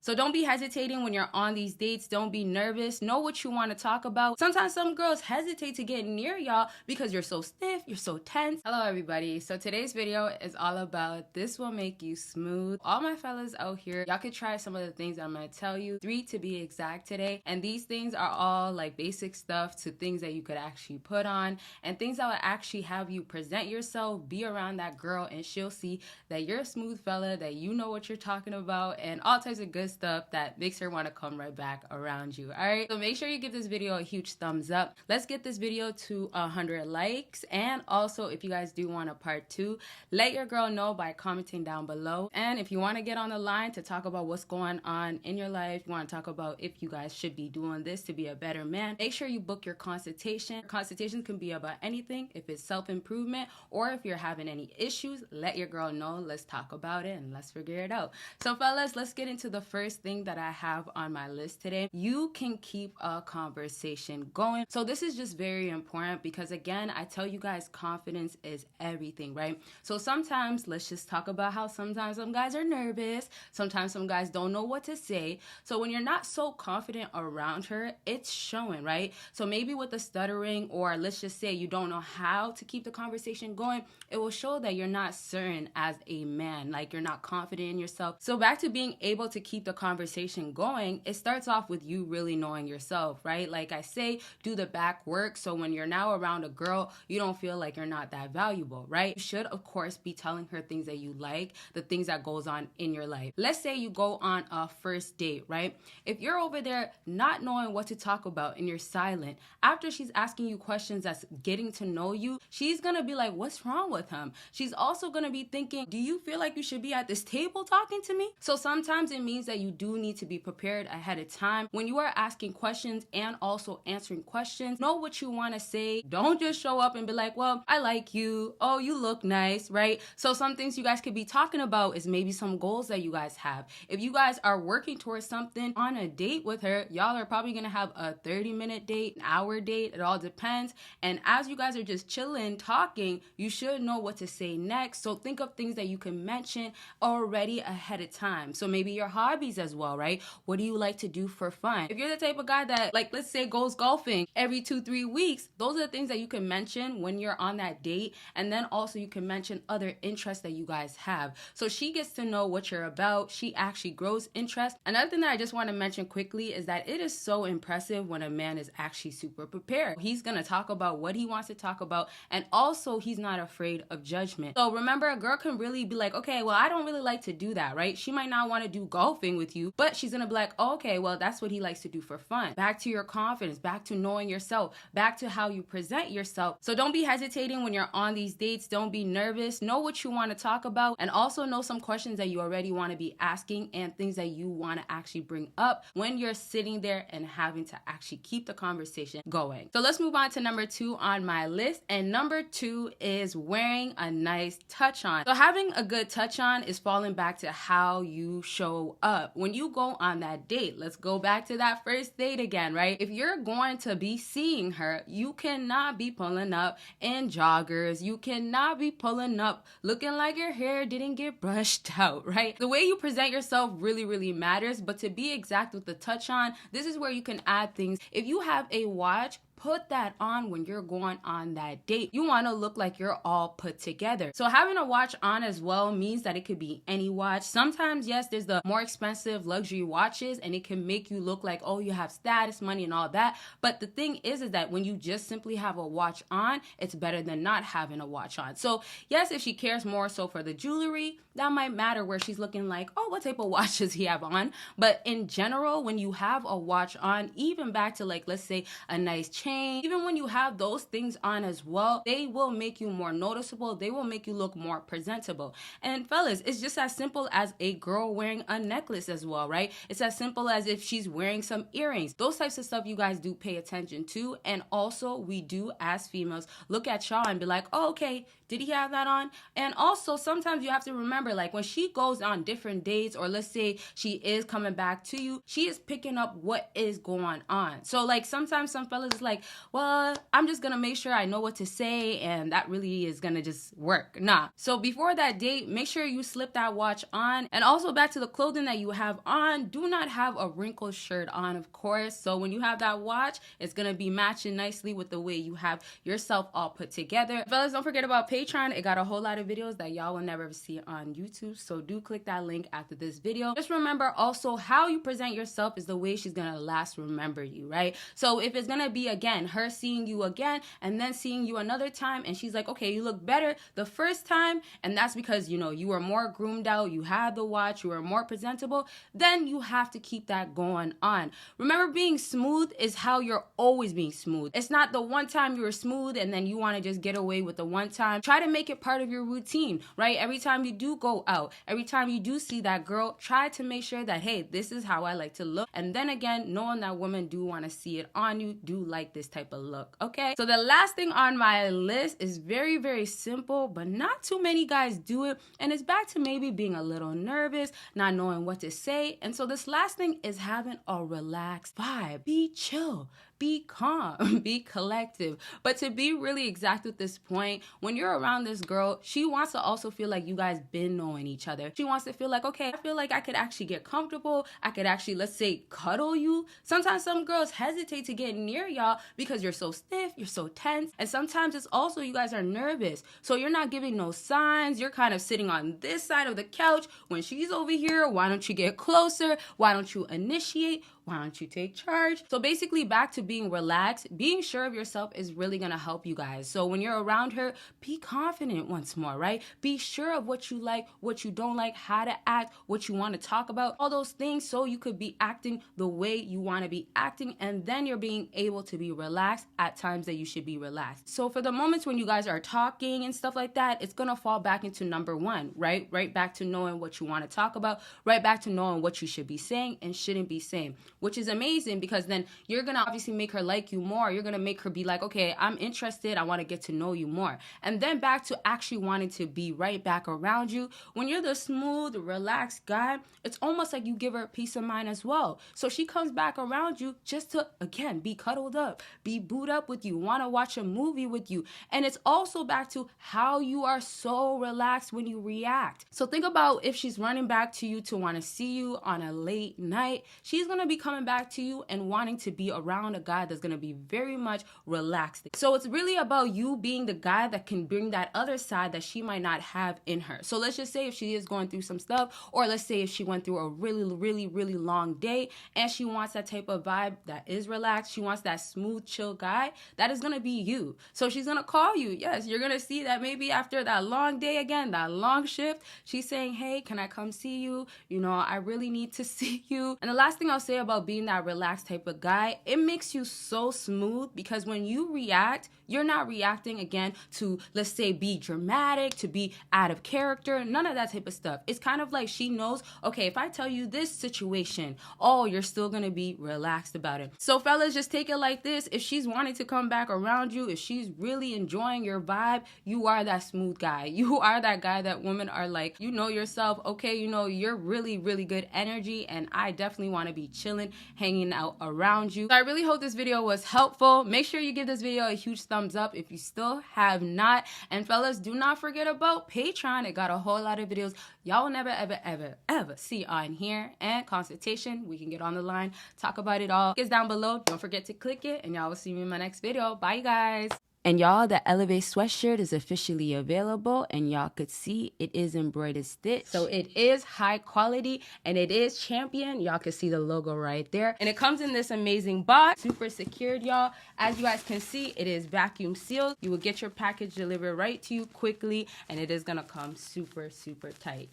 So don't be hesitating when you're on these dates. Don't be nervous. Know what you want to talk about. Sometimes some girls hesitate to get near y'all because you're so stiff, you're so tense. Hello everybody. So today's video is all about this will make you smooth. All my fellas out here, y'all could try some of the things I'm going to tell you. 3 to be exact today. And these things are all like basic stuff to things that you could actually put on and things that would actually have you present yourself, be around that girl, and she'll see that you're a smooth fella, that you know what you're talking about, and all types of good stuff that makes her want to come right back around you. All right, so make sure you give this video a huge thumbs up. Let's get this video to 100 likes, and also if you guys do want a part 2, let your girl know by commenting down below. And if you want to get on the line to talk about what's going on in your life, you want to talk about if you guys should be doing this to be a better man, make sure you book your consultation. Consultations can be about anything. If it's self-improvement or if you're having any issues, let your girl know. Let's talk about it and let's figure it out. So fellas, let's get into the first thing that I have on my list today. You can keep a conversation going. So this is just very important because again, I tell you guys, confidence is everything, right? So sometimes let's just talk about how sometimes some guys are nervous. Sometimes some guys don't know what to say. So when you're not so confident around her, it's showing, right? So maybe with the stuttering, or let's just say you don't know how to keep the conversation going, it will show that you're not certain as a man, like you're not confident in yourself. So back to being able to keep the conversation going, it starts off with you really knowing yourself, right? Like I say, do the back work. So when you're now around a girl, you don't feel like you're not that valuable, right? You should, of course, be telling her things that you like, the things that goes on in your life. Let's say you go on a first date, right? If you're over there not knowing what to talk about and you're silent, after she's asking you questions that's getting to know you, she's gonna be like, what's wrong with him? She's also gonna be thinking, do you feel like you should be at this table talking to me? So sometimes it means that you do need to be prepared ahead of time. When you are asking questions and also answering questions, know what you want to say. Don't just show up and be like, well, I like you. Oh, you look nice, right? So some things you guys could be talking about is maybe some goals that you guys have. If you guys are working towards something on a date with her, y'all are probably gonna have a 30-minute date, an hour date, it all depends. And as you guys are just chilling, talking, you should know what to say next. So think of things that you can mention already ahead of time. So maybe your hobbies as well, right? What do you like to do for fun? If you're the type of guy that, like, let's say goes golfing every 2-3 weeks, those are the things that you can mention when you're on that date. And then also you can mention other interests that you guys have. So she gets to know what you're about. She actually grows interest. Another thing that I just want to mention quickly is that it is so impressive when a man is actually super prepared. He's going to talk about what he wants to talk about, and also he's not afraid of judgment. So remember, a girl can really be like, okay, well, I don't really like to do that, right? She might not want to do golfing with you, but she's gonna be like, oh, okay, well, that's what he likes to do for fun. Back to your confidence, back to knowing yourself, back to how you present yourself. So don't be hesitating when you're on these dates. Don't be nervous. Know what you want to talk about, and also know some questions that you already want to be asking and things that you want to actually bring up when you're sitting there and having to actually keep the conversation going. So let's move on to number 2 on my list, and number 2 is wearing a nice touch on. So having a good touch on is falling back to how you show up when you go on that date. Let's go back to that first date again, right? If you're going to be seeing her, you cannot be pulling up in joggers. You cannot be pulling up looking like your hair didn't get brushed out, right? The way you present yourself really, really matters. But to be exact with the touch on, this is where you can add things. If you have a watch, put that on when you're going on that date. You want to look like you're all put together. So having a watch on as well means that it could be any watch. Sometimes, yes, there's the more expensive luxury watches and it can make you look like, oh, you have status, money, and all that. But the thing is that when you just simply have a watch on, it's better than not having a watch on. So yes, if she cares more so for the jewelry, that might matter where she's looking like, oh, what type of watch does he have on? But in general, when you have a watch on, even back to like, let's say a nice chain, even when you have those things on as well, they will make you more noticeable. They will make you look more presentable. And fellas, it's just as simple as a girl wearing a necklace as well, right? It's as simple as if she's wearing some earrings. Those types of stuff you guys do pay attention to. And also we do as females look at y'all and be like, oh, okay, did he have that on? And also sometimes you have to remember, like when she goes on different dates, or let's say she is coming back to you, she is picking up what is going on. So like sometimes some fellas is like, like, well, I'm just gonna make sure I know what to say and that really is gonna just work. Nah. So before that date, make sure you slip that watch on. And also back to the clothing that you have on, do not have a wrinkled shirt on, of course. So when you have that watch, it's gonna be matching nicely with the way you have yourself all put together. Fellas, don't forget about Patreon. It got a whole lot of videos that y'all will never see on YouTube. So do click that link after this video. Just remember also how you present yourself is the way she's gonna last remember you, right? So if it's gonna be, again, her seeing you again and then seeing you another time and she's like, okay, you look better the first time, and that's because, you know, you were more groomed out, you had the watch, you were more presentable, then you have to keep that going on. Remember, being smooth is how you're always being smooth. It's not the one time you were smooth and then you want to just get away with the one time. Try to make it part of your routine, right? Every time you do go out, every time you do see that girl, try to make sure that, hey, this is how I like to look. And then again, knowing that women do want to see it on you, do like this type of look, okay? So the last thing on my list is very, very simple, but not too many guys do it. And it's back to maybe being a little nervous, not knowing what to say. And so this last thing is having a relaxed vibe. Be chill. Be calm, be collective. But to be really exact with this point, when you're around this girl, she wants to also feel like you guys been knowing each other. She wants to feel like, okay, I feel like I could actually get comfortable. I could actually, let's say, cuddle you. Sometimes some girls hesitate to get near y'all because you're so stiff, you're so tense. And sometimes it's also you guys are nervous. So you're not giving no signs. You're kind of sitting on this side of the couch when she's over here. Why don't you get closer? Why don't you initiate? Why don't you take charge? So basically, back to being relaxed, being sure of yourself is really gonna help you guys. So when you're around her, be confident once more, right? Be sure of what you like, what you don't like, how to act, what you want to talk about, all those things, so you could be acting the way you want to be acting, and then you're being able to be relaxed at times that you should be relaxed. So for the moments when you guys are talking and stuff like that, it's gonna fall back into number one, right? Right back to knowing what you want to talk about, right back to knowing what you should be saying and shouldn't be saying, which is amazing because then you're gonna obviously make her like you more. You're gonna make her be like, okay, I'm interested, I want to get to know you more. And then back to actually wanting to be right back around you. When you're the smooth, relaxed guy, it's almost like you give her peace of mind as well. So she comes back around you just to, again, be cuddled up, be booed up with you, want to watch a movie with you. And it's also back to how you are so relaxed when you react. So think about if she's running back to you to want to see you on a late night, she's gonna be coming back to you and wanting to be around a guy that's going to be very much relaxed. So it's really about you being the guy that can bring that other side that she might not have in her. So let's just say if she is going through some stuff, or let's say if she went through a really long day and she wants that type of vibe that is relaxed, she wants that smooth, chill guy, that is going to be you. So she's going to call you. Yes, you're going to see that maybe after that long day again, that long shift, she's saying, hey, can I come see you? You know, I really need to see you. And the last thing I'll say about being that relaxed type of guy, it makes you so smooth because when you react, you're not reacting again to, let's say, be dramatic, to be out of character, none of that type of stuff. It's kind of like she knows, okay, if I tell you this situation, oh, you're still gonna be relaxed about it. So fellas, just take it like this. If she's wanting to come back around you, if she's really enjoying your vibe, you are that smooth guy. You are that guy that women are like, you know yourself, okay, you know, you're really good energy, and I definitely want to be chilling, hanging out around you. So I really hope this video was helpful. Make sure you give this video a huge thumbs up if you still have not. And fellas, do not forget about Patreon. It got a whole lot of videos y'all will never ever see on here. And consultation, we can get on the line, talk about it all. It's down below. Don't forget to click it, and y'all will see me in my next video. Bye, you guys. And y'all, the Elevate sweatshirt is officially available, and y'all could see it is embroidered stitch. So it is high quality and it is champion. Y'all can see the logo right there. And it comes in this amazing box, super secured, y'all. As you guys can see, it is vacuum sealed. You will get your package delivered right to you quickly, and it is gonna come super tight.